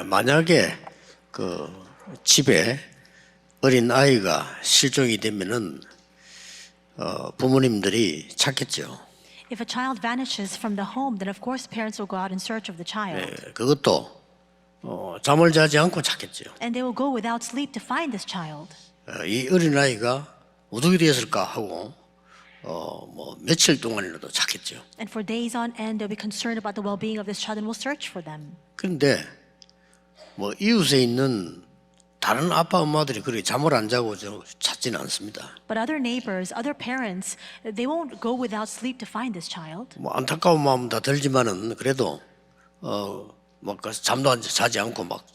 만약에 그 집에 어린 아이가 실종이 되면은 부모님들이 찾겠죠. If a child vanishes from the home, then of course parents will go out in search of the child. 그것도 잠을 자지 않고 찾겠죠. And they will go without sleep to find this child. 이 어린 아이가 어떻게 되었을까 하고 뭐 며칠 동안이라도 찾겠죠. And for days on end, they'll be concerned about the well-being of this child and will search for them. 그런데 뭐 이웃에 있는 다른 아빠 엄마들이 그렇게 잠을 안 자고 찾지는 않습니다. But other neighbors, other parents, they won't go without sleep to find this child. 뭐 안타까운 마음 다 들지만은 그래도 막 잠도 자지 않고 막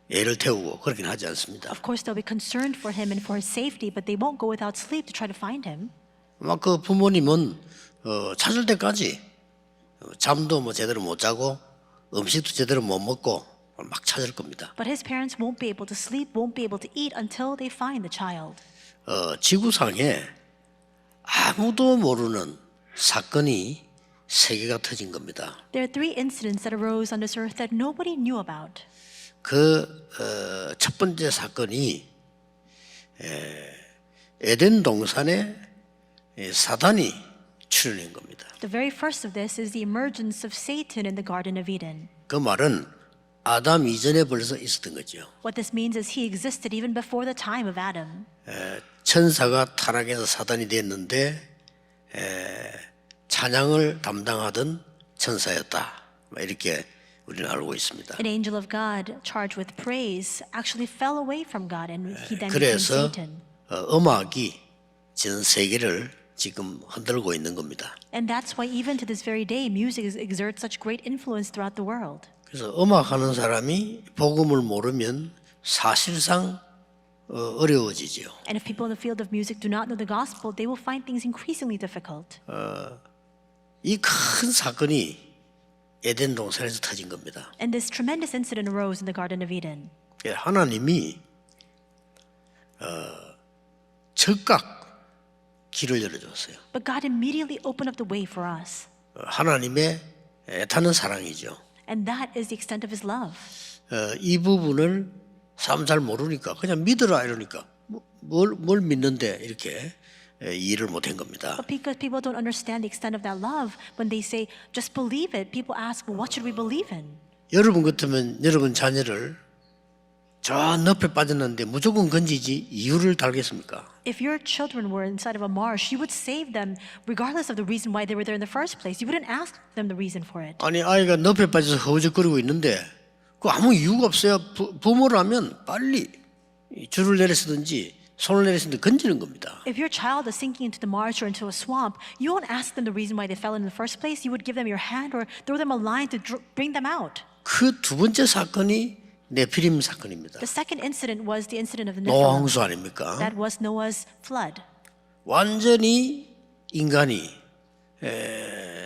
애를 태우고 그러긴 하지 않습니다. Of course, they'll be concerned for him and for his safety, but they won't go without sleep to try to find him. 막 그 부모님은 찾을 때까지 잠도 뭐 제대로 못 자고 음식도 제대로 못 먹고 막 찾을 겁니다. But his parents won't be able to sleep, won't be able to eat until they find the child. 지구상에 아무도 모르는 사건이 세 개가 터진 겁니다. There are 3 incidents that arose on this earth that nobody knew about. 그 첫 번째 사건이 에덴 동산에 사단이 출현한 겁니다. The very first of this is the emergence of Satan in the Garden of Eden. 그 말은 아담 이전에 벌써 있었던 거죠. What this means is he existed even before the time of Adam. 천사가 타락해서 사단이 됐는데 찬양을 담당하던 천사였다. 이렇게 우리는 알고 있습니다. An angel of God charged with praise actually fell away from God and he then became 그래서 Satan. 음악이 전 세계를 지금 흔들고 있는 겁니다. And that's why even to this very day music exerts such great influence throughout the world. 그래서 음악하는 사람이 복음을 모르면 사실상 어려워지죠. And if people in the field of music do not know the gospel, they will find things increasingly difficult. 이 큰 사건이 에덴 동산에서 터진 겁니다. And this tremendous incident arose in the Garden of Eden. 하나님이 즉각 길을 열어줬어요. But God immediately opened up the way for us. 하나님의 애타는 사랑이죠. And that is the extent of his love. 이 부분을 사람 잘 모르니까 그냥 믿으라 이러니까 뭘 믿는데 이렇게 이해를 못한 겁니다. But because people don't understand the extent of that love, when they say, just believe it, people ask, well, what should we believe in? 여러분 같으면 여러분 자녀를 저 늪에 빠졌는데 무조건 건지지 이유를 달겠습니까? If your children were inside of a marsh, you would save them regardless of the reason why they were there in the first place. You wouldn't ask them the reason for it. 아니 아이가 늪에 빠져서 허우적거리고 있는데 그 아무 이유가 없어요. 부모라면 빨리 줄을 내리쓰든지 손을 내리쓰든지 건지는 겁니다. If your child is sinking into the marsh or into a swamp, you won't ask them the reason why they fell in the first place. You would give them your hand or throw them a line to bring them out. 그 두 번째 사건이 네피림 사건입니다. The second incident was the incident of the 노아 Nephilim. 홍수 아닙니까? That was Noah's flood. 완전히 인간이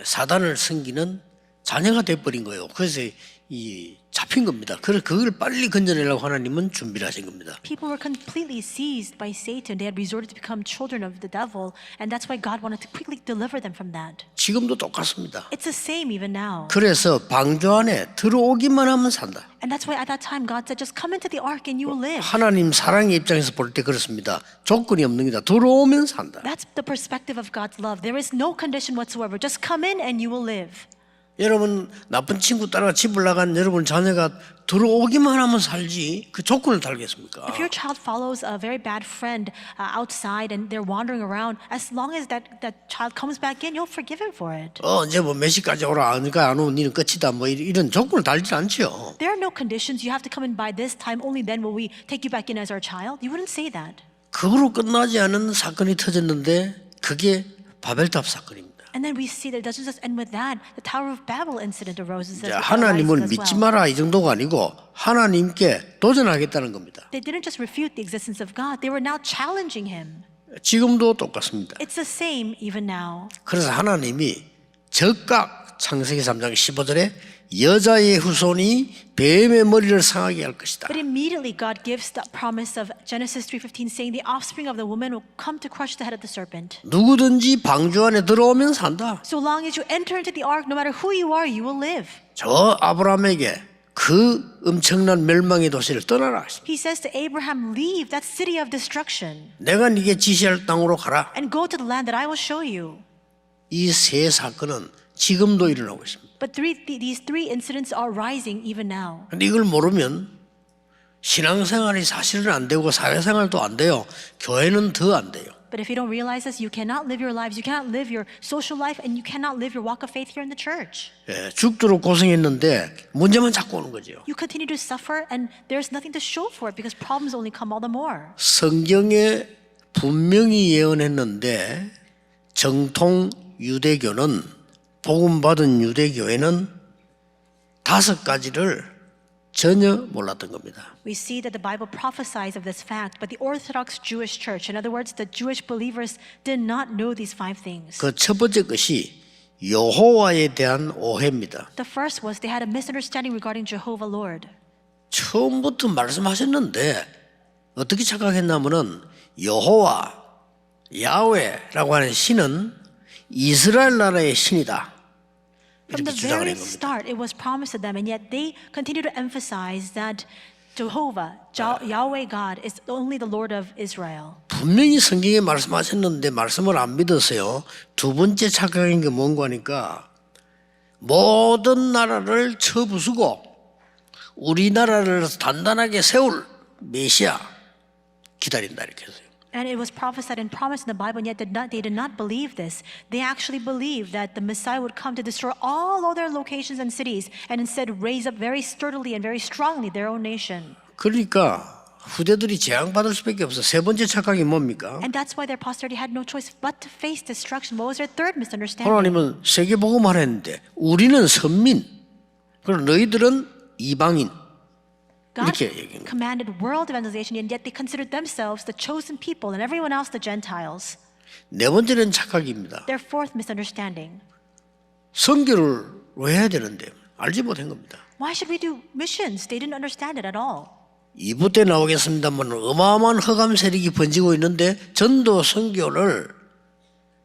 사단을 섬기는 자녀가 돼버린 거예요. 그래서 이 잡힌 겁니다. 그래서 그걸 빨리 건져내려고 하나님은 준비를 하신 겁니다. People were completely seized by Satan. They had resorted to become children of the devil, and that's why God wanted to quickly deliver them from that. 지금도 똑같습니다. It's the same even now. 그래서 방주 안에 들어오기만 하면 산다. And that's why at that time God said, just come into the ark and you will live. 하나님 사랑의 입장에서 볼 때 그렇습니다. 조건이 없는 게다. 들어오면 산다. That's the perspective of God's love. There is no condition whatsoever. Just come in and you will live. 여러분 나쁜 친구 따라가 집을 나간 여러분 자녀가 들어오기만 하면 살지 그 조건을 달겠습니까? If your child follows a very bad friend outside and they're wandering around, as long as that child comes back in, you'll forgive him for it. 이제 뭐 몇 시까지 오라 그러니까 안 오면 니는 끝이다 뭐 이런 조건을 달지 않죠. There are no conditions. You have to come in by this time. Only then will we take you back in as our child. You wouldn't say that. 그거로 끝나지 않은 사건이 터졌는데 그게 바벨탑 사건입니다. And then we see that it doesn't just end with that. The Tower of Babel incident arose as 하나님을 as 믿지 well. 마라 이 정도가 아니고 하나님께 도전하겠다는 겁니다. They didn't just refute the existence of God. They were now challenging him. 지금도 똑같습니다. It's the same even now. 그래서 하나님이 즉각 창세기 3장 15절에 여자의 후손이 뱀의 머리를 상하게 할 것이다. But immediately God gives the promise of Genesis 3:15 saying the offspring of the woman will come to crush the head of the serpent. 누구든지 방주 안에 들어오면 산다. So long as you enter into the ark, no matter who you are, you will live. 저 아브라함에게 그 엄청난 멸망의 도시를 떠나라. He says to Abraham, leave that city of destruction 내가 네게 지시할 땅으로 가라. and go to the land that I will show you. 이 세 사건은 지금도 일어나고 있습니다. But these three incidents are rising even now. 근데 이걸 모르면 신앙생활이 사실은 안 되고 사회생활도 안 돼요. 교회는 더 안 돼요. But if you don't realize this, you cannot live your lives, you cannot live your social life, and you cannot live your walk of faith here in the church. 예, 죽도록 고생했는데 문제만 자꾸 오는 거죠. You continue to suffer and there's nothing to show for it because problems only come all the more. 성경에 분명히 예언했는데 정통 유대교는 복음 받은 유대교회는 5가지를 전혀 몰랐던 겁니다. We see that the Bible prophesies of this fact, but the Orthodox Jewish Church, in other words, the Jewish believers, did not know these 5 things. 그 첫 번째 것이 여호와에 대한 오해입니다. The first was they had a misunderstanding regarding Jehovah Lord. 처음부터 말씀하셨는데 어떻게 착각했냐면은 여호와, 야훼라고 하는 신은 이스라엘 나라의 신이다. From 이렇게 the 주장을 very 한 겁니다. start, it was promised to them, and yet they continue to emphasize that Jehovah, Yahweh God, is only the Lord of Israel. 분명히 성경에 말씀하셨는데 말씀을 안 믿었어요. 두 번째 착각인 게 뭔가 하니까 모든 나라를 쳐부수고 우리나라를 단단하게 세울 메시아 기다린다 이렇게 했어요. And it was prophesied and promised in the Bible, and yet they did not believe this. They actually believed that the Messiah would come to destroy all other locations and cities and instead raise up very sturdily and very strongly their own nation. 그러니까 후대들이 재앙받을 수밖에 없어. 세 번째 착각이 뭡니까? And that's why their posterity had no choice but to face destruction. What was their third misunderstanding? 하나님은 세계복음을 했는데 우리는 선민, 그리고 너희들은 이방인. God 이렇게 얘기합니다. commanded world evangelization, and yet they considered themselves the chosen people and everyone else the Gentiles. 네 번째는 착각입니다. Their fourth misunderstanding. 선교를 왜 해야 되는데 알지 못한 겁니다. Why should we do missions? They didn't understand it at all. 2부 때 나오겠습니다만 어마어마한 흑암 세력이 번지고 있는데 전도 선교를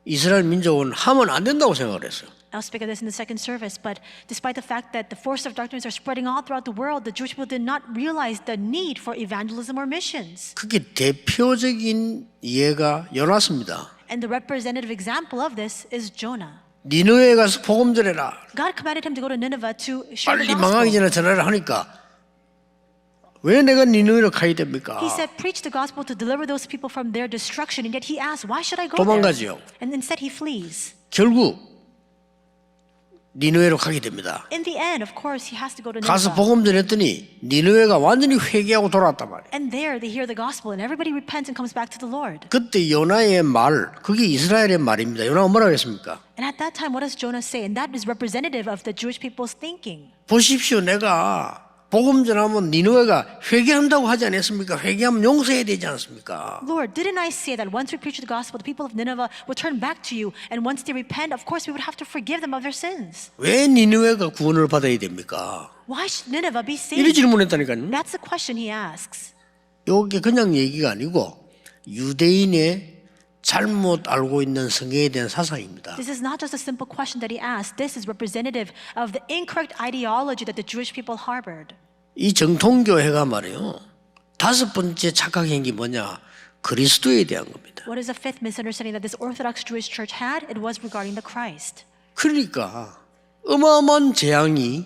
이스라엘 민족은 하면 안 된다고 생각을 했어요. I'll speak of this in the second service, but despite the fact that the forces of darkness are spreading all throughout the world, the Jewish people did not realize the need for evangelism or missions. 그게 대표적인 예가 요나스입니다. And the representative example of this is Jonah. 니느웨에 가서 복음 전해라. God commanded him to go to Nineveh to share the 빨리 망하기 gospel. 전에 전화를 하니까 왜 내가 니느웨로 가야 됩니까? He said, preach the gospel to deliver those people from their destruction. And yet he asked, why should I go 도망가지요. there? And instead he flees. 결국 니느웨로 가게 됩니다. In the end, of course, he has to go to 가서 Nineveh. 복음 전했더니 니느웨가 완전히 회개하고 돌아왔단 말이에요. And there they hear the gospel and everybody repents and comes back to the Lord. 그때 요나의 말, 그게 이스라엘의 말입니다. 요나가 뭐라고 했습니까? And at that time, what does Jonah say? And that is representative of the Jewish people's thinking. 보십시오, 내가 복음 전하면 니느웨가 회개한다고 하지 않았습니까? 회개하면 용서해야 되지 않습니까? Lord, didn't I say that once we preach the gospel, the people of Nineveh will turn back to you, and once they repent, of course, we would have to forgive them of their sins. 왜 니느웨가 구원을 받아야 됩니까? Why should Nineveh be 이리 saved? 질문했다니까요. That's the question he asks. 이게 그냥 얘기가 아니고 유대인의 잘못 알고 있는 성경에 대한 사상입니다. This is not just a simple question that he asked. This is representative of the incorrect ideology that the Jewish people harbored. 이 정통교회가 말이에요. 5번째 착각한 게 뭐냐? 그리스도에 대한 겁니다. What is the fifth misunderstanding that this Orthodox Jewish church had? It was regarding the Christ. 그러니까 어마어마한 재앙이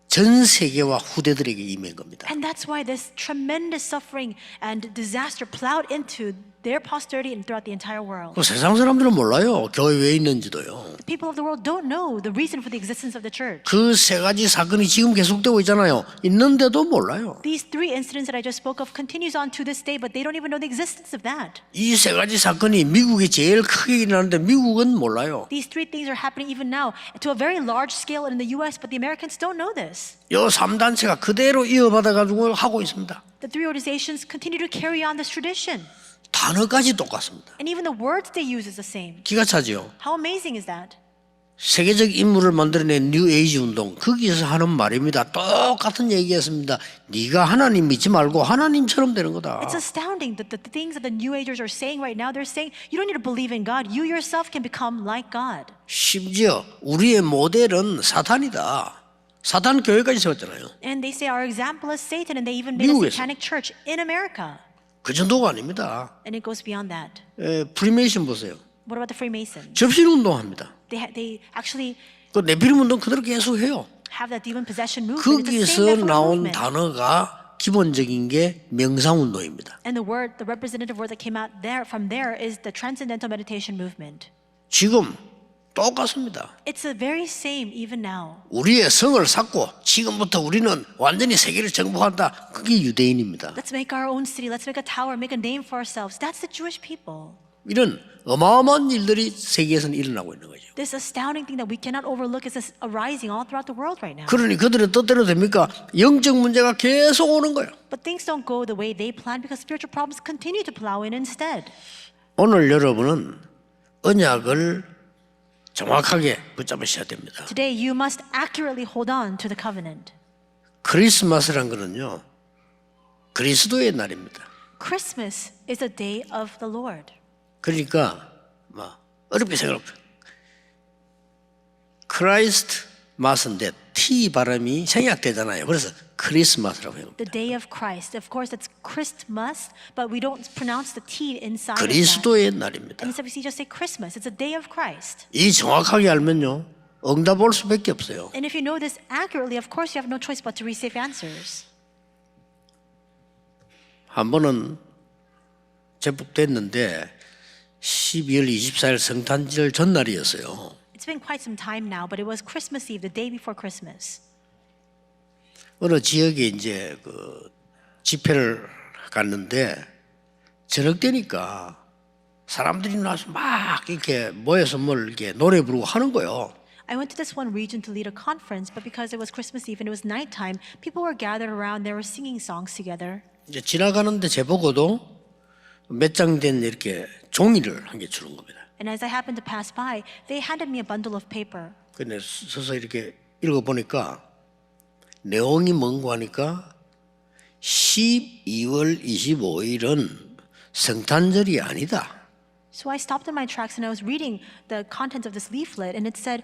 전 세계와 후대들에게 임한 겁니다. And that's why this tremendous suffering and disaster plowed into their posterity and throughout the entire world. 그 세상 사람들은 몰라요. 교회 왜 있는지도요. The people of the world don't know the reason for the existence of the church. 그 세 가지 사건이 지금 계속되고 있잖아요. 있는데도 몰라요. These three incidents that I just spoke of continues on to this day, but they don't even know the existence of that. 이 세 가지 사건이 미국이 제일 크게 일어나는데 미국은 몰라요. These three things are happening even now to a very large scale in the US, but the Americans don't know this. 요 3단체가 그대로 이어받아가지고 하고 있습니다. The three organizations continue to carry on this tradition. 단어까지 똑같습니다. And even the words they use is the same. 기가 차지요. How amazing is that? 세계적 인물을 만들어낸 뉴 에이지 운동 거기에서 하는 말입니다. 똑같은 얘기였습니다. 네가 하나님 믿지 말고 하나님처럼 되는 거다. It's astounding that the things that the New Agers are saying right now, they're saying you don't need to believe in God. You yourself can become like God. 심지어 우리의 모델은 사탄이다. 사탄 교회까지 세웠잖아요. And they say our example is Satan, and they even made a 미국에서. satanic church in America. 그 정도가 아닙니다. And it goes beyond that. 프리메이션 보세요. What about the Freemasons? 접신 운동합니다. They actually 그 네피림 운동 그대로 계속해요. have that demon possession movement. It's the 거기서 same 나온 movement. 단어가 기본적인 게 명상 운동입니다. And the representative word that came out there from there is the transcendental meditation movement. 지금 똑같습니다. It's the very same even now. 우리의 성을 쌓고 지금부터 우리는 완전히 세계를 정복한다. 그게 유대인입니다. Let's make our own city. Let's make a tower. Make a name for ourselves. That's the Jewish people. 이런 어마어마한 일들이 세계에서는 일어나고 있는 거죠. This astounding thing that we cannot overlook is arising all throughout the world right now. 그러니 그들의 뜻대로 됩니까? 영적 문제가 계속 오는 거예요. But things don't go the way they planned because spiritual problems continue to plow in instead. 오늘 여러분은 언약을 정확하게 붙잡으셔야 됩니다. Today you must accurately hold on to the covenant. 크리스마스란 거는요, 그리스도의 날입니다. Christmas is a day of the Lord. 그러니까 막 어렵게 생각합니다. 크라이스트 마스인데 T 발음이 생략되잖아요. 그래서 크리스마스라고 해요. The day of Christ. Of course, it's Christmas, but we don't pronounce the T inside of that. 그리스도의 날입니다. And instead we just say Christmas. It's a day of Christ. 이 정확하게 알면요, 응답 올 수밖에 없어요. And if you know this accurately, of course, you have no choice but to receive answers. 한 번은 제복됐는데 12월 24일 성탄절 전날이었어요. It's been quite some time now, but it was Christmas Eve, the day before Christmas. 어느 지역에 이제 그 집회를 갔는데 저녁 되니까 사람들이 나와서 막 이렇게 모여서 뭘 이렇게 노래 부르고 하는 거예요. I went to this one region to lead a conference, but because it was Christmas Eve and it was nighttime, people were gathered around. They were singing songs together. 이제 지나가는데 제보고도 몇 장 된 이렇게 종이를 한 개 주는 겁니다. And as I happened to pass by, they handed me a bundle of paper. 근데 서서 이렇게 읽어보니까 내용이 뭔고 하니까 12월 25일은 성탄절이 아니다. So I stopped in my tracks and I was reading the contents of this leaflet, and it said,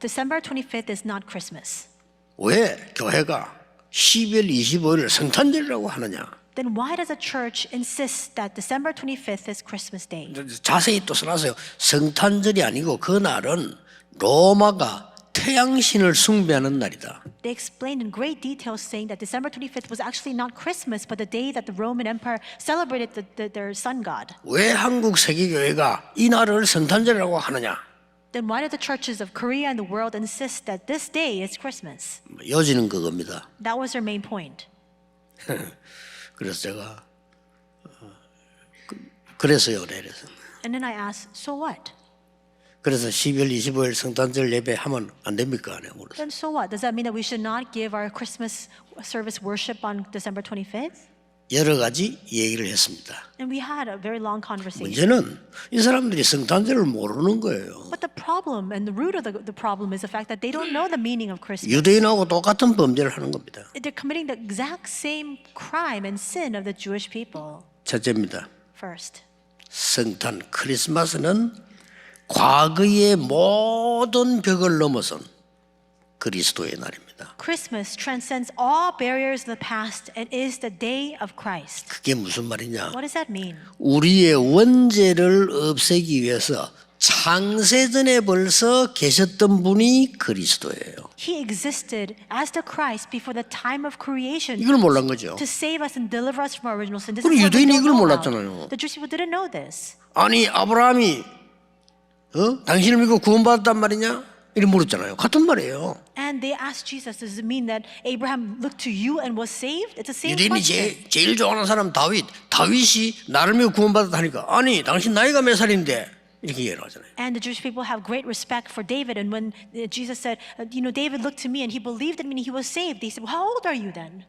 December 25th is not Christmas. 왜 교회가 12월 25일을 성탄절이라고 하느냐? Then why does a church insist that December 25th is Christmas Day? 자세히 또 써놨어요. 성탄절이 아니고 그날은 로마가 태양신을 숭배하는 날이다. They explained in great detail saying that December 25th was actually not Christmas, but the day that the Roman Empire celebrated their sun god. 왜 한국 세계교회가 이 날을 성탄절이라고 하느냐? Then why do the churches of Korea and the world insist that this day is Christmas? 요지는 그겁니다. That was their main point. 그래서 제가 그래서요, 그래서. And then I asked, so what? 그래서 12월 25일 성탄절 예배 하면 안 됩니까? 물었어요. Then so what? Does that mean that we should not give our Christmas service worship on December 25th? 여러 가지 얘기를 했습니다. And we had a very long conversation. 문제는 이 사람들이 성탄절을 모르는 거예요. But the problem and the root of the problem is the fact that they don't know the meaning of Christmas. 유대인하고 똑같은 범죄를 하는 겁니다. They're committing the exact same crime and sin of the Jewish people. 첫째입니다. First, 성탄 크리스마스는 과거의 모든 벽을 넘어선 그리스도의 날입니다. Christmas transcends all barriers of the past and is the day of Christ. 그게 무슨 말이냐? What does that mean? 우리의 원죄를 없애기 위해서 창세전에 벌써 계셨던 분이 그리스도예요. He existed as the Christ before the time of creation 이걸 몰란 거죠. to save us and deliver us from our original sin. This 그럼 is what we 유대인이 don't 이걸 know 몰랐잖아요. about. The Jewish people didn't know this. 아니 아브라함이 당신을 믿고 구원받았단 말이냐? 이렇게 물었잖아요. 같은 말이에요. And they asked Jesus, does it mean that Abraham looked to you and was saved? It's the same 유대인이 question. 제일 좋아하는 사람 다윗이 나를 믿고 구원받았다 하니까 아니 당신 나이가 몇 살인데 이렇게 얘기를 하잖아요. And the Jewish people have great respect for David. And when Jesus said, David looked to me and he believed in me and he was saved, they said, well, how old are you then?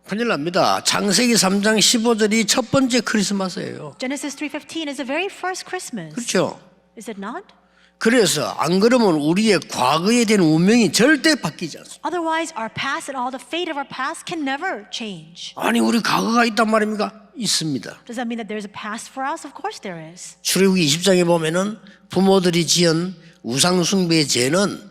큰일 납니다. 창세기 3장 15절이 첫 번째 크리스마스예요. Genesis 3:15 is the very first Christmas. 그렇죠? Is it not? 그래서 안 그러면 우리의 과거에 대한 운명이 절대 바뀌지 않습니다. Otherwise, our past and all the fate of our past can never change. 아니 우리 과거가 있단 말입니까? 있습니다. Does that mean that there's a past for us? Of course there is. 출애굽기 20장에 보면은 부모들이 지은 우상 숭배의 죄는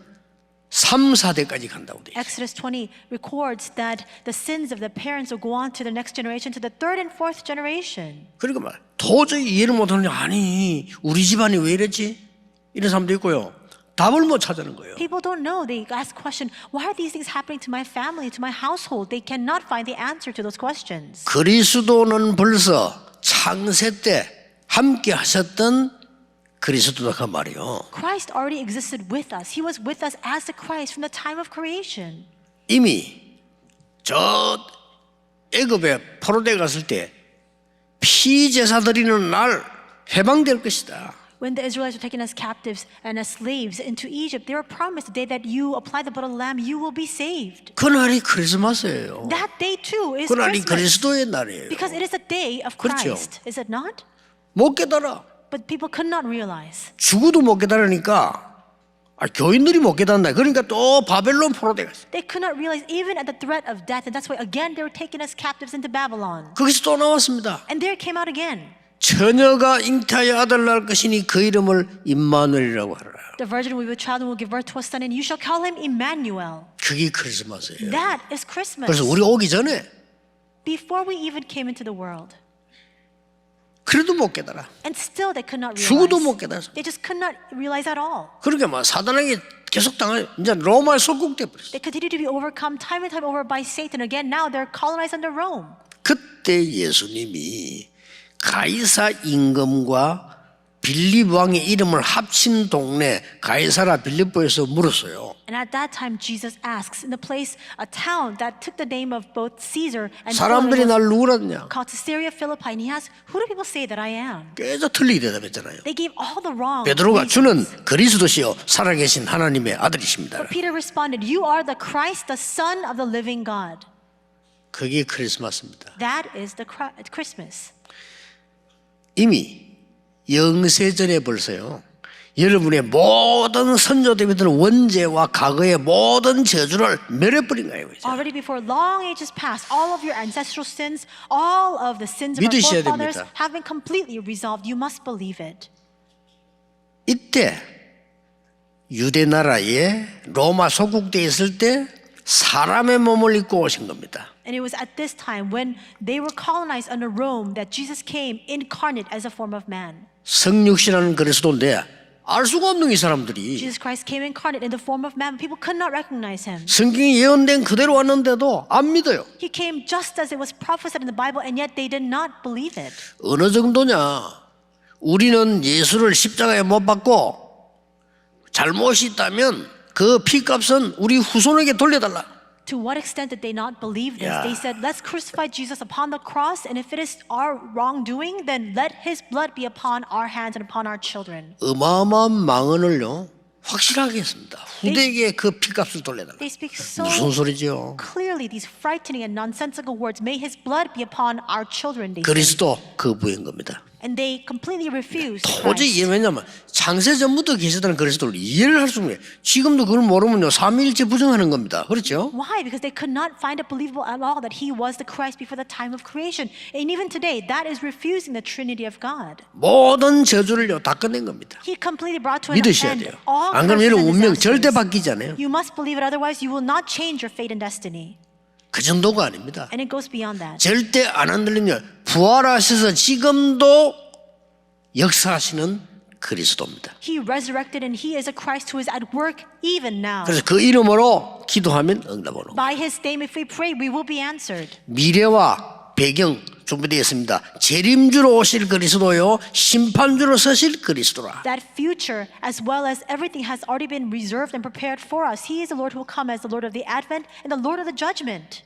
3, 4대까지 간다고 돼 있어요. Exodus 20 records that the sins of the parents will go on to the next generation, to the third and fourth generation. 그러니까 말 도저히 이해를 못하는 아니 우리 집안이 왜 이랬지? 이런 사람도 있고요. 답을 못 찾는 거예요. People don't know. They ask the question, why are these things happening to my family, to my household? They cannot find the answer to those questions. 그리스도는 벌써 창세 때 함께 하셨던 그리스도다 그 말이요. Christ already existed with us. He was with us as the Christ from the time of creation. 이미 저 애굽에 포로되어 갔을 때 피제사 드리는 날 해방될 것이다. When the Israelites were taken as captives and as slaves into Egypt, they were promised the day that you apply the blood of the lamb, you will be saved. 그날이 크리스마스예요. That day too is 그날이 Christmas. 그리스도의 날이에요. Because it is the day of 그렇죠. Christ, is it not? 못 깨달아. But people could not realize. 죽어도 못 깨달으니까 교인들이 못 깨닫는다. 그러니까 또 바벨론 포로돼 갔어. They could not realize even at the threat of death, and that's why again they were taken as captives into Babylon. 거기서 또 나왔습니다. And there it came out again. 처녀가 잉태하여 아들 낳을 것이니 그 이름을 임마누엘이라고 하라. The virgin will be with child and will give birth to a son, and you shall call him Immanuel. 그게 크리스마스예요. That is Christmas. 그래서 우리 오기 전에 Before we even came into the world. 그래도 못 깨달아. And still they could not 죽어도 못 realize. 깨달아. They just could not realize at all. 그러니까 막 사단에게 계속 당해. 이제 로마에 속국돼 버렸어. They continue to be overcome time and time over by Satan. Again, now they're colonized under Rome. 그때 예수님이 가이사 임금과 빌립 왕의 이름을 합친 동네 가이사라 빌립보에서 물었어요. And at that time, Jesus asks, in the place, a town that took the name of both Caesar and 사람들이 날 누구라냐? called Caesarea Philippi, and he asks, who do people say that I am? 계속 틀리게 대답했잖아요. They gave all the wrong 베드로가 reasons. 주는 그리스도시요 살아계신 하나님의 아들이십니다. But Peter responded, you are the Christ, the Son of the living God. 그게 크리스마스입니다. That is the Christmas. 이미 영세전에 벌써요. 여러분의 모든 선조대비들은 원죄와 과거의 모든 저주를 멸해버린 거예요. Already before long ages past, all of your ancestral sins, all of the sins of our 믿으셔야 forefathers 됩니다. have been completely resolved. You must believe it. 이때 유대 나라에 로마 속국되어 있을 때 사람의 몸을 입고 오신 겁니다. And it was at this time when they were colonized under Rome that Jesus came incarnate as a form of man. 성육신하는 그리스도인데 알 수가 없는 이 사람들이 Jesus Christ came incarnate in the form of man. People could not recognize him. 성경이 예언된 그대로 왔는데도 안 믿어요. He came just as it was prophesied in the Bible, and yet they did not believe it. 어느 정도냐? 우리는 예수를 십자가에 못 박고 잘못이 있다면 그 피값은 우리 후손에게 돌려달라. To what extent did they not believe this? Yeah. They said, let's crucify Jesus upon the cross, and if it is our wrongdoing, then let his blood be upon our hands and upon our children. 어마어마한 망언을요 확실하게 했습니다. 후대에게 그 피값을 돌려달라. They speak so 무슨 소리죠? clearly these frightening and nonsensical words. May his blood be upon our children, they say. 그리스도 그 부인 겁니다. And they completely refused 도저히 Christ. 왜냐면 창세 전부터 계시다는 그리스도를 이해를 할 수 없는 거예요. 지금도 그걸 모르면요 삼위일체 부정하는 겁니다. 그렇죠? Why? Because they could not find it believable at all that he was the Christ before the time of creation. And even today, that is refusing the Trinity of God. 모든 저주를요 다 끝낸 겁니다. He completely brought to an 믿으셔야 end 돼요. all 안 그러면 curses 여러분 and 운명 disasters. 절대 바뀌지 않아요. You must believe it, otherwise you will not change your fate and destiny. 그 정도가 아닙니다. And it goes beyond that. 절대 안 흔들리며 부활하셔서 지금도 역사하시는 그리스도입니다. He resurrected and he is a Christ who is at work even now. 그래서 그 이름으로 기도하면 응답 오는 거예요. By his name, if we pray, we will be answered. 미래와 배경 준비되어 있습니다. 재림주로 오실 그리스도요 심판주로 서실 그리스도라. That future, as well as everything, has already been reserved and prepared for us. He is the Lord who will come as the Lord of the Advent and the Lord of the Judgment.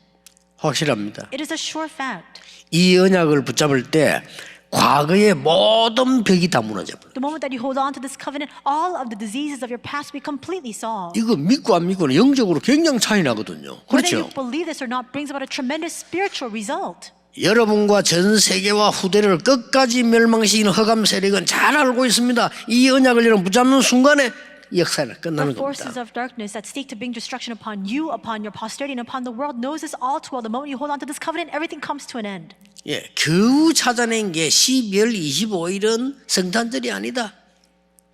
확실합니다. It is a sure fact. 이 언약을 붙잡을 때 과거의 모든 벽이 다 무너져버려요. The moment that you hold on to this covenant, all of the diseases of your past will be completely solved. 이거 믿고 안 믿고는 영적으로 굉장히 차이 나거든요. Whether you 그렇죠? believe this or not brings about a tremendous spiritual result. 여러분과 전 세계와 후대를 끝까지 멸망시키는 흑암 세력은 잘 알고 있습니다. 이 언약을 여러분 붙잡는 순간에 역사는 끝나는 The forces 겁니다. of darkness that seek to bring destruction upon you, upon your posterity, and upon the world knows this all too well. The moment you hold on to this covenant, everything comes to an end. 예, 겨우 찾아낸 게 12월 25일은 성탄절이 아니다.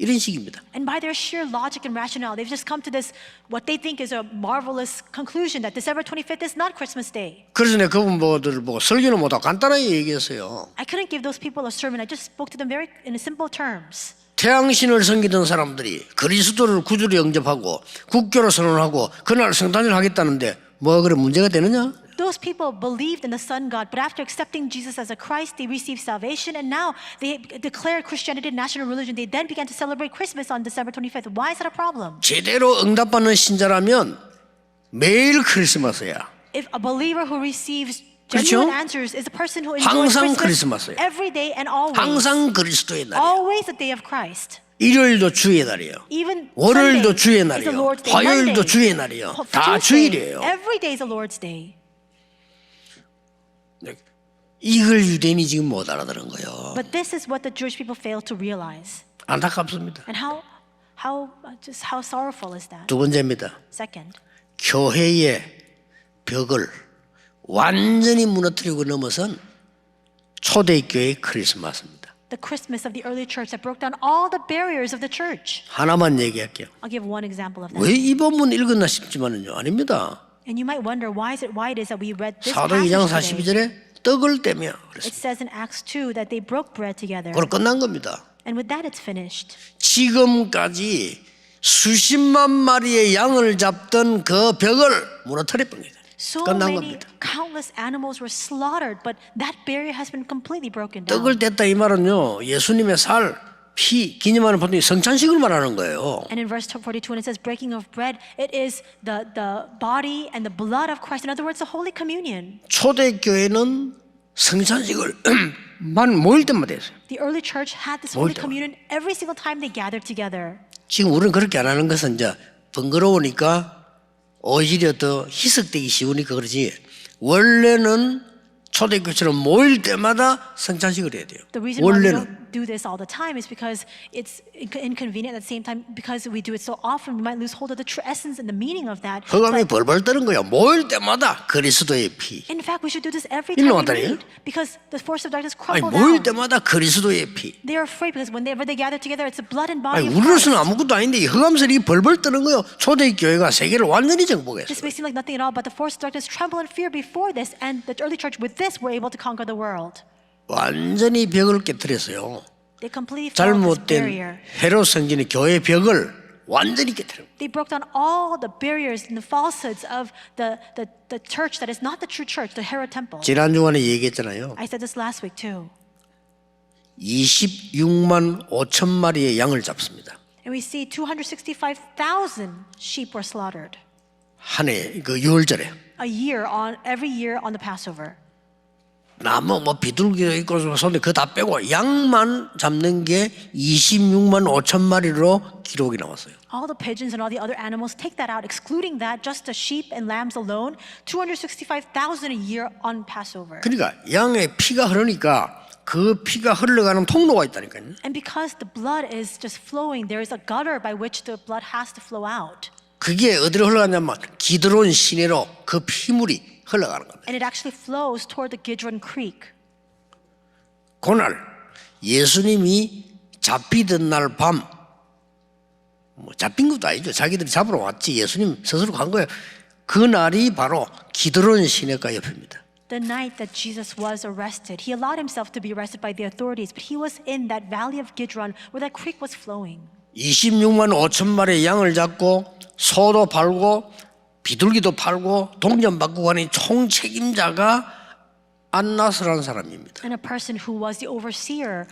이런 식입니다. And by their sheer logic and rationale, they've just come to this, what they think is a marvelous conclusion that December 25th is not Christmas Day. 그래서 내가 그분들 보고 설교는 못하고 간단하게 얘기했어요. I couldn't give those people a sermon. I just spoke to them very in simple terms. 태양신을 섬기던 사람들이 그리스도를 구주로 영접하고 국교로 선언하고 그날 성탄절 하겠다는데 뭐가 그래 문제가 되느냐? Those people believed in the Son God, but after accepting Jesus as a Christ, they received salvation, and now they declared Christianity a national religion. They then began to celebrate Christmas on December 25th. Why is that a problem? 제대로 응답받는 신자라면 매일 크리스마스야. If a believer who receives 그렇죠? genuine answers is a person who enjoys 항상 Christmas 크리스마스예요. every day and always. 항상 그리스도의 날이에요. Always the day of Christ. 일요일도 주의 날이에요. Even 월요일도 주의 Sunday is the 날이에요. Lord's day. 화요일도 Monday, 주의 날이에요. 다 Tuesday, 주일이에요. every day is the Lord's day. 이걸 유대인이 지금 못 알아들은 거예요. But this is what the Jewish people fail to realize. 안타깝습니다. And how sorrowful is that? 두 번째입니다. Second, 교회의 벽을 완전히 무너뜨리고 넘어선 초대교회의 크리스마스입니다. the Christmas of the early church that broke down all the barriers of the church. 하나만 얘기할게요. I'll give one example of that. 왜 이 본문 읽었나 싶지만은요. 아닙니다. And you might wonder why it is that we read this 사도 2장 passage today. 42절에 떡을 떼며 It 그랬습니다. says in Acts 2 that they broke bread together. 그걸 끝난 겁니다. And with that it's finished. 지금까지 수십만 마리의 양을 잡던 그 벽을 무너뜨려 버립니다. So 끝난 many 겁니다. countless animals were slaughtered, but that barrier has been completely broken down. 떡을 뗐다 이 말은요. 예수님의 살, 피 기념하는 보통 성찬식을 말하는 거예요. And in verse 42 when it says breaking of bread, it is the body and the blood of Christ. In other words, the Holy Communion. 초대교회는 성찬식을 만 모일 때마다 했어요. The early church had this 모일 Holy 때마다. Communion every single time they gathered together. 지금 우리는 그렇게 안 하는 것은 이제 번거로우니까 오히려 더 희석되기 쉬우니까 그러지. 원래는 초대교회처럼 모일 때마다 성찬식을 해야 돼요. The reason why we 원래는. don't do this all the time is because it's inconvenient. At the same time, because we do it so often, we might lose hold of the true essence and the meaning of that. 흑암이 But 벌벌 떠는 거야. 모일 때마다 그리스도의 피. in fact, we should do this every 일로 time we 왔다니요? meet, because the force of darkness 아니 crumble 모일 down. 때마다 그리스도의 피. They are afraid because whenever they gather together, it's the blood and 아니 body of Christ. 우리로서는 아무것도 아닌데 이 흑암설이 벌벌 떠는 거요. 초대교회가 세계를 완전히 정복했어요. This may seem like nothing at all, but the force of darkness tremble in fear before this, and the early church with this were able to conquer the world. 완전히 벽을 깨뜨렸어요. They completely fell this barrier. 잘못된 헤롯 성진의 교회 벽을 완전히 깨뜨려. They broke down all the barriers and the falsehoods of the church that is not the true church, the Herod temple. 지난 주간에 얘기했잖아요. I said this last week too. 26만 5천 마리의 양을 잡습니다. And we see 265,000 sheep were slaughtered 한 해 그 6월절에 every year on the Passover. 나무 뭐 비둘기도 있고 손에 그거 다 빼고 양만 잡는 게 26만 5천 마리로 기록이 나왔어요. All the pigeons and all the other animals, take that out, excluding that, just the sheep and lambs alone, 265,000 a year on Passover. 그러니까 양의 피가 흐르니까 그 피가 흘러가는 통로가 있다니까요. And because the blood is just flowing, there is a gutter by which the blood has to flow out. 그게 어디로 흘러가냐면 기드론 시내로 그 피물이 흘러가는 겁니다. And it actually flows toward the Kidron Creek. 그날 예수님이 잡히던 날 밤, 뭐 잡힌 것도 아니죠. 자기들이 잡으러 왔지. 예수님 스스로 간 거예요. 그 날이 바로 기드론 시내가 옆입니다. The night that Jesus was arrested, he allowed himself to be arrested by the authorities, but he was in that valley of Kidron where that creek was flowing. 26만 5천 마리의 양을 잡고 소도 팔고 비둘기도 팔고 동전 바꾸고 하는 총 책임자가 안나스라는 사람입니다. And a person who was the overseer,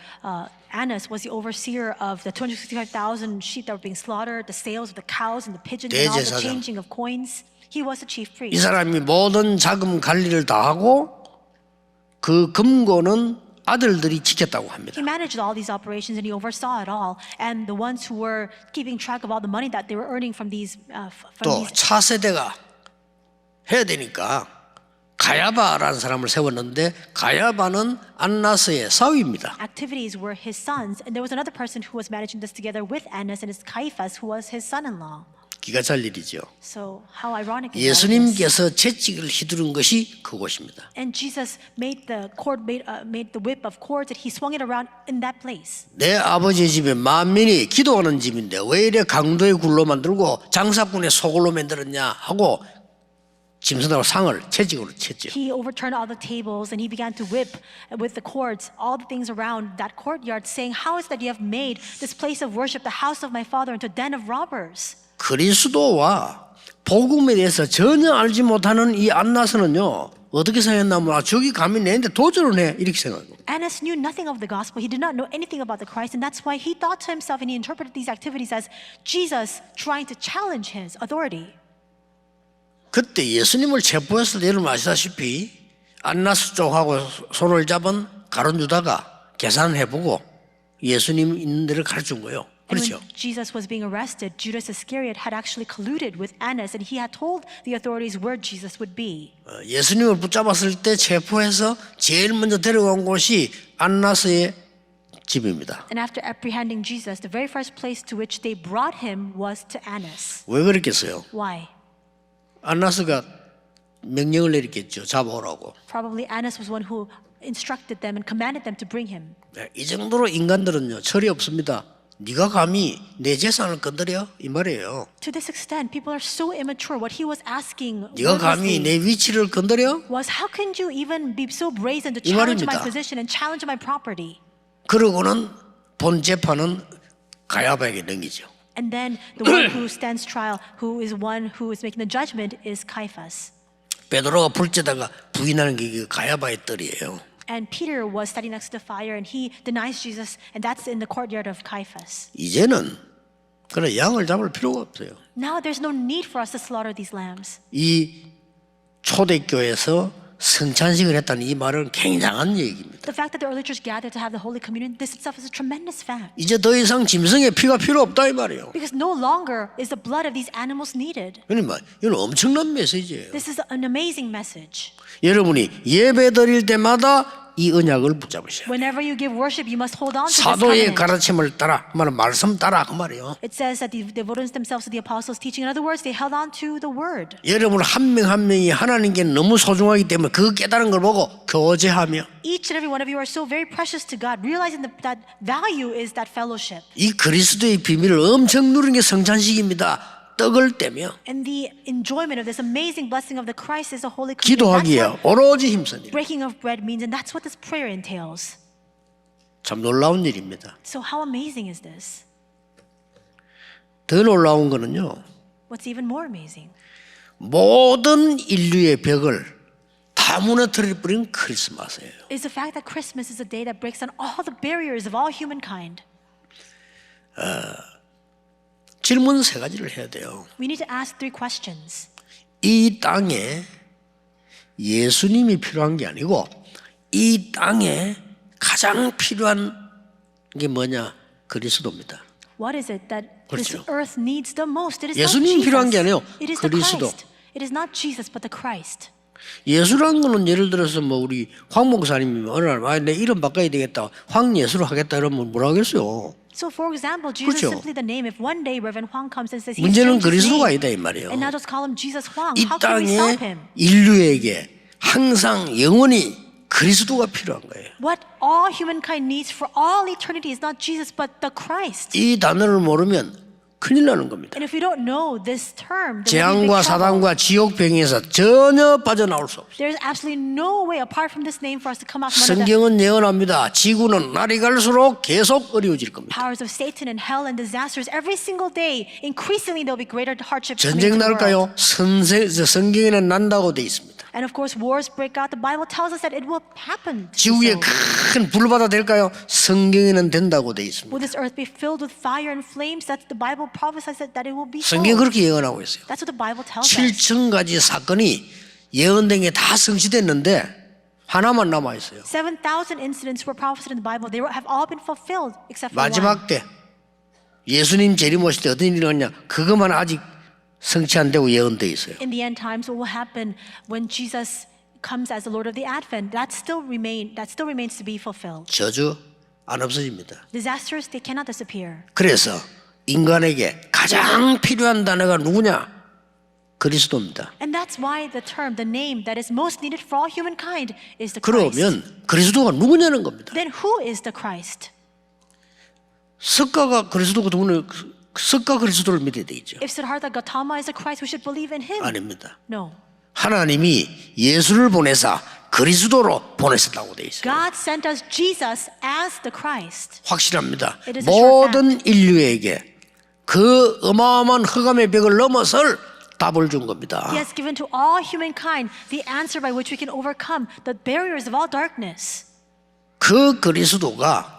Annas was the overseer of the 265,000 sheep that were being slaughtered, the sales of the cows and the pigeons and all the 대제사장. changing of coins. He was the chief 이 priest. 사람이 모든 자금 관리를 다 하고 그 금고는 아들들이 지켰다고 합니다. He managed all these operations and he oversaw it all. And the ones who were keeping track of all the money that they were earning from these, 또 차세대가 해야 되니까 가야바라는 사람을 세웠는데 가야바는 안나스의 사위입니다. Activities were his sons, and there was another person who was managing this together with Annas, and it's Caiaphas, who was his son-in-law. 기가 찰 일이죠. So how ironic is this? 예수님께서 채찍을 휘두른 것이 그곳입니다. And Jesus made the whip of cords, and he swung it around in that place. 내 아버지의 집에 만민이 기도하는 집인데 왜 이래 강도의 굴로 만들고 장사꾼의 소굴로 만들었냐 하고 짐승하고 상을 채찍으로 쳤죠. He overturned all the tables, and he began to whip with the cords all the things around that courtyard, saying, "How is that you have made this place of worship, the house of my father, into a den of robbers?" 그리스도와 복음에 대해서 전혀 알지 못하는 이 안나스는요 어떻게 생각했냐면 저기 감히 내한테 도전을 해 이렇게 생각하고. Annas knew nothing of the gospel. He did not know anything about the Christ, and that's why he thought to himself, and he interpreted these activities as Jesus trying to challenge his authority. 그때 예수님을 체포했을 때 여러분 아시다시피 안나스 쪽하고 손을 잡은 가룟 유다가 계산해보고 예수님 있는 데를 가르쳐준 거예요. And 그렇죠. when Jesus was being arrested, Judas Iscariot had actually colluded with Annas, and he had told the authorities where Jesus would be. 예수님을 붙잡았을 때 체포해서 제일 먼저 데려간 곳이 안나스의 집입니다. And after apprehending Jesus, the very first place to which they brought him was to Annas. 왜 그랬겠어요? Why? 안나스가 명령을 내렸겠죠. 잡아오라고. Probably Annas was one who instructed them and commanded them to bring him. 이 정도로 인간들은요 철이 없습니다. 네가 감히 내 재산을 건드려? 이 말이에요. To this extent, people are so immature. What he was asking 네가 감히 내 위치를 건드려? was, how can you even be so brazen to 이 challenge my 말입니다. position and challenge my property? 그러고는 본 재판은 가야바에게 넘기죠. And then the one who stands trial, who is one who is making the judgment, is Caiaphas. 베드로가 불때다가 부인하는 게 가야바의 뜰이에요. And Peter was standing next to the fire, and he denies Jesus, and that's in the courtyard of Caiaphas. 이제는 그래 양을 잡을 필요가 없어요. Now there's no need for us to slaughter these lambs. 이 초대교회에서 성찬식을 했다는 이 말은 굉장한 얘기입니다. The fact that the early church gathered to have the Holy Communion, this itself is a tremendous fact. 이제 더 이상 짐승의 피가 필요 없다 이 말이에요. Because no longer is the blood of these animals needed. 그러니까 이건 엄청난 메시지예요. This is an amazing message. 여러분이 예배 드릴 때마다 이 언약을 붙잡으셔야 돼요. Whenever you give worship, you must hold on to this 사도의 covenant. 가르침을 따라, 말씀 따라 그 말이에요. It says that they devoted themselves to the apostles' teaching. In other words, they held on to the word. 여러분 한 명 한 명이 하나님께 너무 소중하기 때문에 그 깨달은 걸 보고 교제하며 Each and every one of you are so very precious to God, realizing that value is that fellowship. 이 그리스도의 비밀을 엄청 누리는 게 성찬식입니다. 떡을 떼며 And the enjoyment of this amazing blessing of the Christ is a holy communion. That's 기도하기에 what 오로지 힘쓰는 일. breaking of bread means, and that's what this prayer entails. 참 놀라운 일입니다. So how amazing is this? 더 놀라운 거는요. What's even more amazing? 모든 인류의 벽을 다 무너뜨려 버린 크리스마스예요. Is the fact that Christmas is a day that breaks down all the barriers of all humankind. 질문 세 가지를 해야 돼요. We need to ask three questions. 이 땅에 예수님이 필요한 게 아니고 이 땅에 가장 필요한 게 뭐냐? 그리스도입니다. What is it that this 그렇죠. earth needs the most? It is 예수님이 not 필요한 게 Jesus. 아니에요. It is the 그리스도. Christ. It is not Jesus, but the Christ. 예수라는 거는 예를 들어서 뭐 우리 황 목사님이 어느 날 내 이름 바꿔야 되겠다. 황예수로 하겠다 이러면 뭐라 하겠어요? So, for example, Jesus 그렇죠. is simply the name. If one day Reverend Huang comes and says he's 문제는 changed his 그리스도가 name, 아니다 이 말이에요. and now just call him Jesus Huang, 이 how can we stop 땅에 him? 인류에게 항상 영원히 그리스도가 필요한 거예요. What all humankind needs for all eternity is not Jesus, but the Christ. 이 단어를 모르면 큰일 나는 겁니다. And if we don't know this term, then we'll be in 재앙과 big trouble. 사단과 지옥병에서 전혀 빠져나올 수 없어요. There's absolutely no way apart from this name for us to come out from under the 성경은 예언합니다. 지구는 날이 갈수록 계속 어려워질 겁니다. powers of Satan and hell and disasters. Every single day, increasingly there'll be greater hardships coming 전쟁 to the world. 날까요? 성경에는 난다고 돼 있습니다. And of course, wars break out. The Bible tells us that it will happen. 지구에 큰 불바다 될까요? 성경에는 된다고 돼 있습니다. Will this earth be filled with fire and flames? That's the Bible prophesies that it will be so. 성경이 그렇게 예언하고 있어요. That's what the Bible tells us. 7,000가지 사건이 예언된 게 다 성취됐는데 하나만 남아 있어요. 7,000 incidents were prophesied in the Bible. They have all been fulfilled except for one. 마지막 때 예수님 재림오실 때 어떤 일이 일어났냐? 그것만 아직 성취 안 되고 예언돼 있어요. In the end times, what will happen when Jesus comes as the Lord of the Advent, that still remains to be fulfilled. 저주 안 없어집니다. Disasters, they cannot disappear. 그래서 인간에게 가장 필요한 단어가 누구냐? 그리스도입니다. And that's why the name that is most needed for all humankind is the Christ. 그러면 그리스도가 누구냐는 겁니다. Then who is the Christ? 석가가 그리스도가 누구냐? 석가 그리스도를 믿어야 되겠죠. If Siddhartha Gautama is the Christ, we should believe in him. 아닙니다. No. 하나님이 예수를 보내사 그리스도로 보내셨다고 돼 있어요. God sent us Jesus as the Christ. 확실합니다. It is a sure 모든 인류에게 그 어마어마한 흑암의 벽을 넘어설 답을 준 겁니다. He has given to all humankind the answer by which we can overcome the barriers of all darkness. 그 그리스도가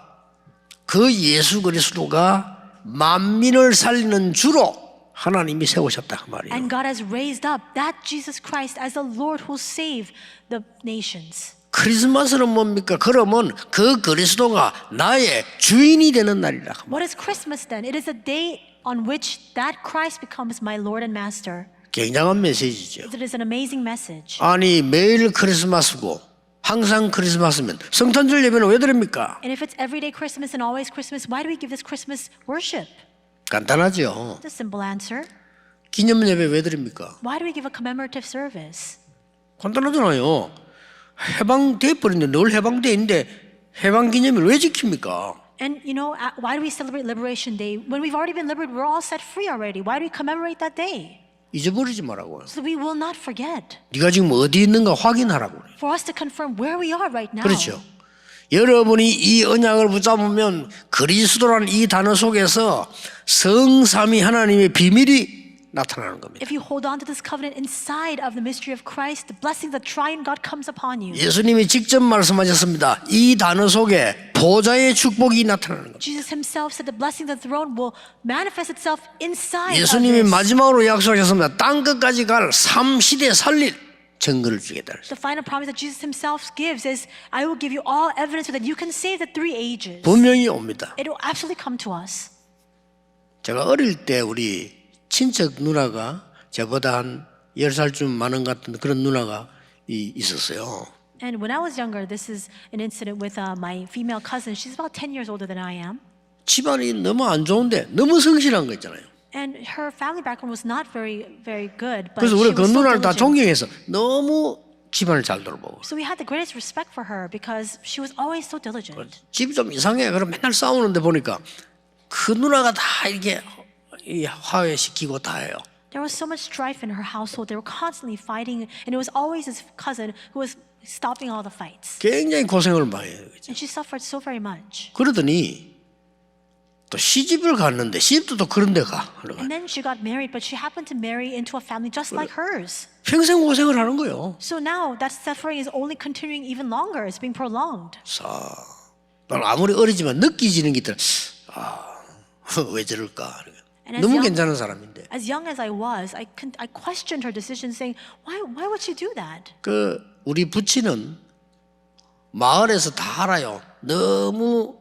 그 예수 그리스도가 만민을 살리는 주로 하나님이 세우셨다 그 말이에요. And God has raised up that Jesus Christ as the Lord who will save the nations. 크리스마스는 뭡니까? 그러면 그 그리스도가 나의 주인이 되는 날이라. What is Christmas then? It is a day on which that Christ becomes my Lord and Master. 굉장한 메시지죠. It is an amazing message. 아니 매일 크리스마스고 항상 크리스마스면 성탄절 예배는 왜 드립니까? And if it's everyday Christmas and always Christmas, why do we give this Christmas worship? 간단하죠. The simple answer. 기념 예배 왜 드립니까? Why do we give a commemorative service? 간단하잖아요. 해방돼 버렸는데 늘 해방돼 있는데 해방 기념일 왜 지킵니까? And you know, why do we celebrate Liberation Day? When we've already been liberated, we're all set free already. Why do we commemorate that day? 잊어버리지 말라고요. So we will not forget. 네가 지금 어디 있는가 확인하라고. For us to confirm where we are right now. 그렇죠. 여러분이 이 언약을 붙잡으면 그리스도라는 이 단어 속에서 성삼위 하나님의 비밀이 나타나는 겁니다. If you hold on to this covenant inside of the mystery of Christ, the blessing of the triune God comes upon you. 예수님이 직접 말씀하셨습니다. 이 단어 속에 보좌의 축복이 나타나는 겁니다. Jesus himself said the blessing of the throne will manifest itself inside of 예수님이 this. 마지막으로 약속하셨습니다. 땅 끝까지 갈 3시대 살릴 증거를 주겠다. The final promise that Jesus himself gives is, I will give you all evidence so that you can save the three ages. 분명히 옵니다. It will absolutely come to us. 제가 어릴 때 우리 친척 누나가 저보다 한 10살쯤 많은 것 같은 그런 누나가 있었어요. And when I was younger, this is an incident with my female cousin. She's about 10 years older than I am. 집안이 너무 안 좋은데 너무 성실한 거 있잖아요. And her family background was not very good. But 그래서 she 우리 그 was so 누나를 다 diligent. 존경해서 너무 집안을 잘 돌보고. So we had the greatest respect for her because she was always so diligent. 집이 좀 이상해. 그럼 맨날 싸우는데 보니까 그 누나가 다 이렇게 화해시키고 다 해요. There was so much strife in her household. They were constantly fighting, and it was always his cousin who was stopping all the fights. 굉장히 고생을 많이 해요. And she suffered so very much. 그러더니 또 시집을 갔는데 시집도 또 그런 데 가. And then she got married, but she happened to marry into a family just like hers. 평생 고생을 하는 거예요. So now that suffering is only continuing even longer. It's being prolonged. 난 아무리 어리지만 느끼지는 게 있더라. 왜 저럴까? And 너무 괜찮은 사람인데. as young as I was, I questioned her decision, saying, why would she do that? 그 우리 부친은 마을에서 다 알아요. 너무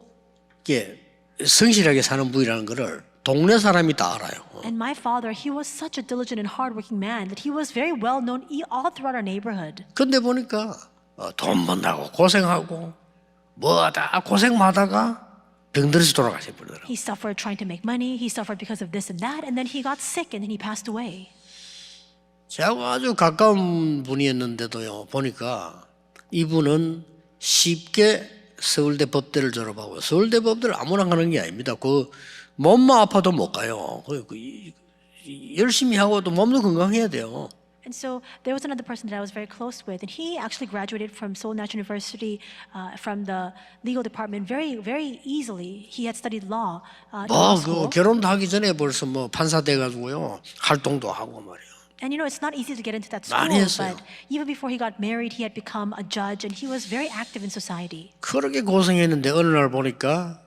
이렇게 성실하게 사는 분이라는 거를 동네 사람이 다 알아요. And my father, he was such a diligent and hardworking man that he was very well known all throughout our neighborhood. 근데 보니까 돈 번다고 고생하고 뭐하다 고생하다가 병들어서 돌아가셔 버리더라고요. He suffered trying to make money. He suffered because of this and that, and then he got sick, and then he passed away. 저하고 아주 가까운 분이었는데도요. 보니까 이분은 쉽게 서울대 법대를 졸업하고 서울대 법대를 아무나 가는 게 아닙니다. 그 몸만 아파도 못 가요. 열심히 하고도 몸도 건강해야 돼요. And so there was another person that I was very close with, and he actually graduated from Seoul National University from the legal department very easily. He had studied law in law school. 그 결혼도 하기 전에 벌써 뭐 판사 돼가지고요 활동도 하고 말이에요. And you know, it's not easy to get into that school, 많이 했어요. but even before he got married, he had become a judge, and he was very active in society. 그렇게 고생했는데 어느 날 보니까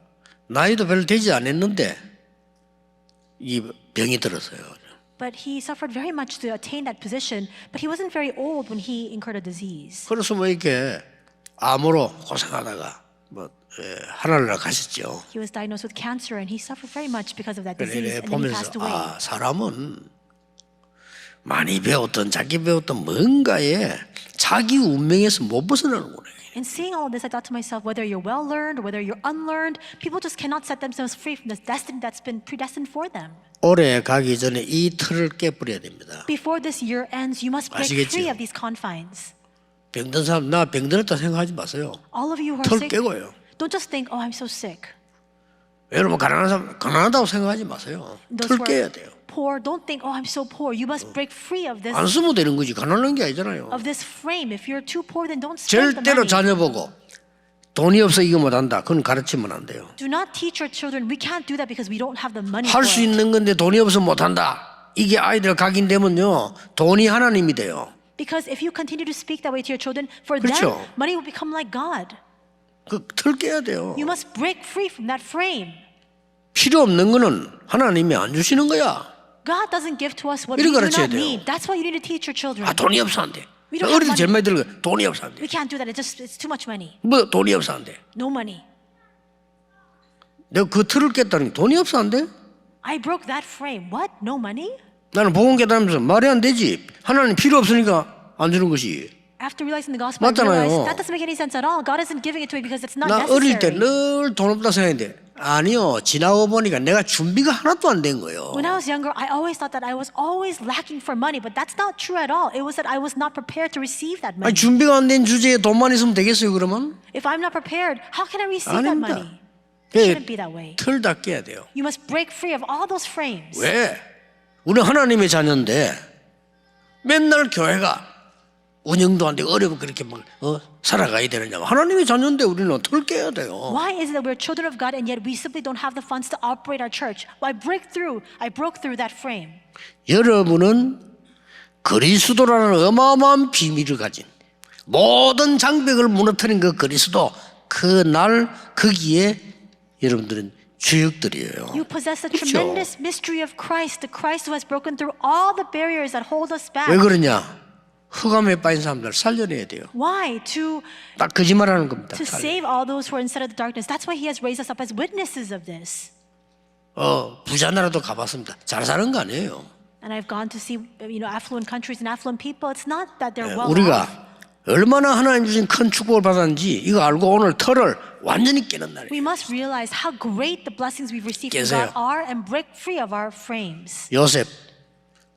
나이도 별로 되지 않았는데 이 병이 들었어요. But he suffered very much to attain that position, but he wasn't very old when he incurred a disease. 그래서 뭐 이렇게 암으로 고생하다가 뭐 하늘나라 가셨죠. He was diagnosed with cancer, and he suffered very much because of that disease, 그래 and then he 보면서 passed away. 사람은 많이 배웠던 자기 배웠던 뭔가에 자기 운명에서 못 벗어나는 거네. And seeing all of this, I thought to myself, whether you're well learned, whether you're unlearned, people just cannot set themselves free from this destiny that's been predestined for them. 올해 가기 전에 이 틀을 깨버려야 됩니다. Before this year ends, you must break 아시겠죠? free of these confines. 병든 사람 나 병들었다 생각하지 마세요. All of you who are 틀 sick, 깨고요. don't just think, oh, I'm so sick. 여러분 가난한 사람 가난하다고 생각하지 마세요. Those 틀 who 깨야 are 돼요. poor, don't think, oh, I'm so poor. You must break free of this 안 쓰면 되는 거지 가난한 게 아니잖아요. frame. If you're too poor, then don't spend the 절대로 money. 자녀 보고 돈이 없어 이거 못한다. 그건 가르치면 안 돼요. Do not teach your children. We can't do that because we don't have the money 할 for 수 it. 있는 건데 돈이 없어 못한다. 이게 아이들 각인되면요 돈이 하나님이 돼요. Because if you continue to speak that way to your children, for 그렇죠. them, money will become like God. 그 틀 깨야 돼요. You must break free from that frame. 필요 없는 거는 하나님이 안 주시는 거야. God doesn't give to us what we 이런 do 가르쳐야 not 돼요. need. That's why you need to teach your children. 아 돈이 없어 안 돼. We don't 어릴 때 have 제일 많이 money. 들은 거 돈이 없어 안 돼. We can't do that. It's too much money. 뭐 돈이 없어 안 돼. No money. 내가 그 틀을 깼다는 게 돈이 없어 안 돼? I broke that frame. What? No money? 나는 복음 깨달으면서 말이 안 되지. 하나님 필요 없으니까 안 주는 것이. After realizing the gospel, I 맞잖아요. realized that doesn't make any sense at all. God isn't giving it to me because it's not 나 어릴 때 necessary. 늘 돈 없다 생각했는데 아니요. 지나고 보니까 내가 준비가 하나도 안 된 거예요. When I was younger, I always thought that I was always lacking for money, but that's not true at all. It was that I was not prepared to receive that 아니 money. 준비가 안 된 주제에 돈만 있으면 되겠어요 그러면? If I'm not prepared, how can I receive that 아닙니다. money? It shouldn't be that way. 틀 다 깨야 돼요. You must break free of all those frames. 왜? 우리 하나님의 자녀인데 맨날 교회가 운영도 안 되고 어려워 그렇게 막 살아가야 되느냐. 하나님의 자녀인데 우리는 틀 깨야 돼요. Why is it that we're children of God and yet we simply don't have the funds to operate our church? Well, I broke through that frame. 여러분은 그리스도라는 어마어마한 비밀을 가진 모든 장벽을 무너뜨린 그 그리스도 그날 거기에 여러분들은 주역들이에요. You possess the 그렇죠? tremendous mystery of Christ, the Christ who has broken through all the barriers that hold us back. 왜 그러냐? 흑암에 빠진 사람들 살려내야 돼요. Why? To 딱 거짓말하는 겁니다. save all those who are inside of the darkness. That's why He has raised us up as witnesses of this. 부자 나라도 가봤습니다. 잘 사는 거 아니에요. And I've gone to see, affluent countries and affluent people. It's not that they're well off. 우리가 얼마나 하나님 주신 큰 축복을 받았는지 이거 알고 오늘 틀을 완전히 깨는 날이에요. We must realize how great the blessings we've received from 깨세요. God are and break free of our frames. 요셉,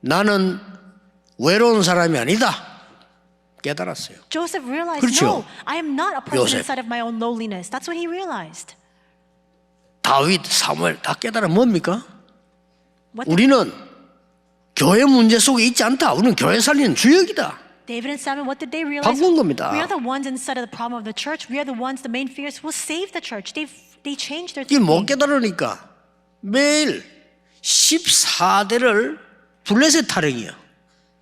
나는 외로운 사람이 아니다. 깨달았어요. Joseph realized, 그렇죠. no, I am not a person 요셉. inside of my own lowliness. That's what he realized. 다윗, 사무엘 다 깨달아 뭡니까? What did 우리는 교회 문제 속에 있지 않다. 우리는 교회 살리는 주역이다. David and Samuel, what did they realize? 바꾼 겁니다. We are the ones inside of the problem of the church. We are the ones, the main figures who will save the church. They changed their 이게 못 thinking. 깨달으니까 매일 14대를 블레셋 타령이야.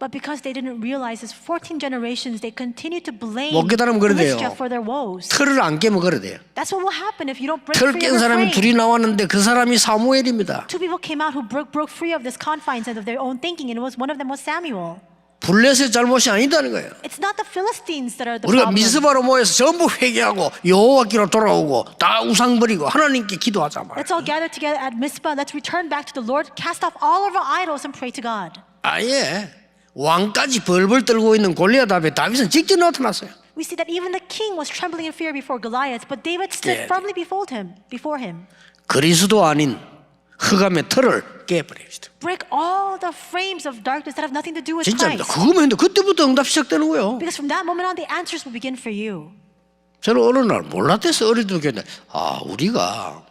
But because they didn't realize this 14 generations, they continue to blame 못 깨달으면 그래 돼요. Philistia for their woes. 틀을 안 깨면 그래 돼요. That's what will happen if you don't break 틀 free 깬 of the 사람이 frame. 둘이 나왔는데 그 사람이 사무엘입니다. Two people came out who broke free of this confines and of their own thinking, and one of them was Samuel. 블레셋 잘못이 아니다는 거예요. It's not the Philistines that are the 우리가 problem. 미스바로 모여서 전부 회개하고 여호와께로 돌아오고 다 우상 버리고 하나님께 기도하자 말이에요. Let's all gather together at Mizpah. Let's return back to the Lord, cast off all of our idols and pray to God. 아예 왕까지 벌벌 떨고 있는 골리앗 앞에 다윗은 직접 나타났어요. We see that even the king was trembling in fear before Goliath, but David stood 네. firmly before him. 그리스도 아닌 흑암의 틀을 깨버립시다. Break all the frames of darkness that have nothing to do with 진짜입니다. Christ. 그거면 했는데 그때부터 응답 시작되는 거예요. Because from that moment on, the answers will begin for you. 저는 어느 날 몰랐댔어요. 어릴 때 우리가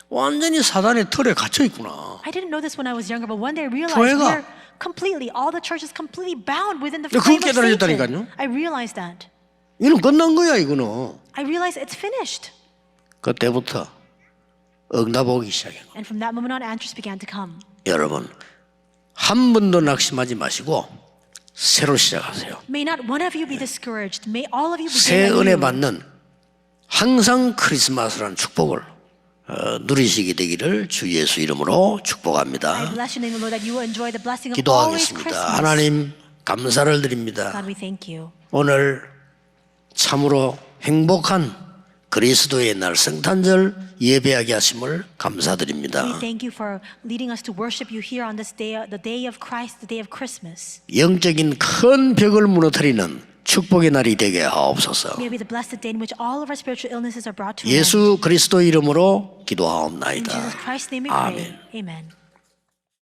완전히 사단의 틀에 갇혀 있구나. I didn't know this when I was younger, but one day I realized 교회가- we're completely, all the church is completely bound within the 근데 frame 그거 of Satan. 깨달아졌다니까요. I realized that. 이건 끝난 거야 이거는. I realized it's finished. 그때부터 응답 오기 시작해요. And from that moment on, answers began to come. 여러분 한 번도 낙심하지 마시고 새로 시작하세요. May not one of you be discouraged. May all of you 새 begin 은혜 anew. 받는 항상 크리스마스라는 축복을 누리시게 되기를 주 예수 이름으로 I 축복합니다. bless your name, Lord, that you will enjoy the blessing of always 기도하겠습니다. Christmas. 하나님 감사를 드립니다. God, we thank you. 오늘 참으로 행복한 그리스도의 날 성탄절 예배하게 하심을 감사드립니다. We thank you for leading us to worship you here on this day, the day of Christ, the day of Christmas. 영적인 큰 벽을 무너뜨리는 축복의 날이 되게 하옵소서. May it be the blessed day in which all of our spiritual illnesses are brought to an end. 예수 그리스도 이름으로 In 기도하옵나이다. Jesus Christ's name we pray. 아멘. Amen.